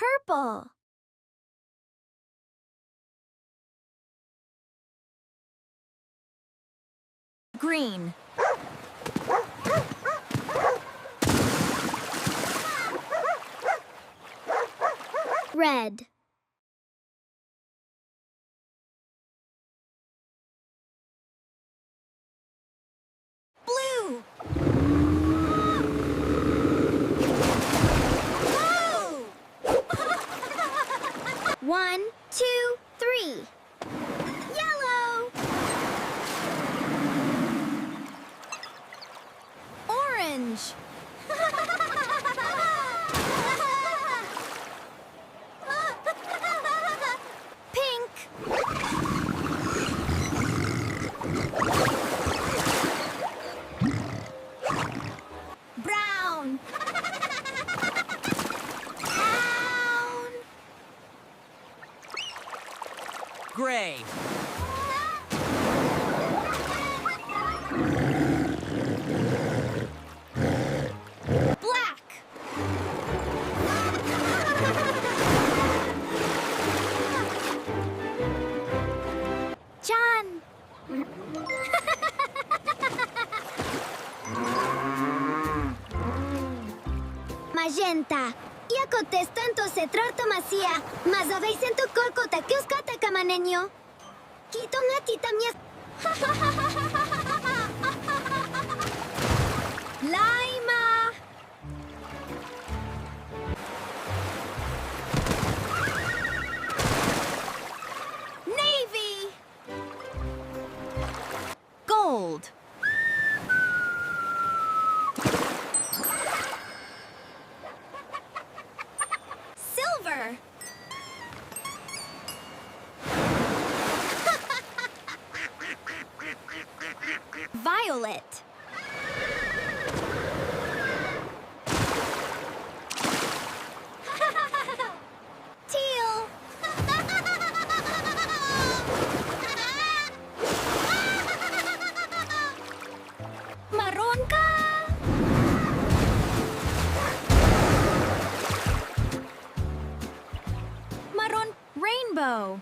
Purple. Green. Red. Blue. Blue. 1, 2, 3. Yellow. Orange. Pink. Brown. Brown. Gray. Black. John. Magenta. Jako testanto se trartomasia. Mazaveisen tu kolko takiuskata kamanenyo. Kito nga titamnya. Laima. Navy. Gold. Silver. Violet. Teal. Maroon ka. Maroon rainbow.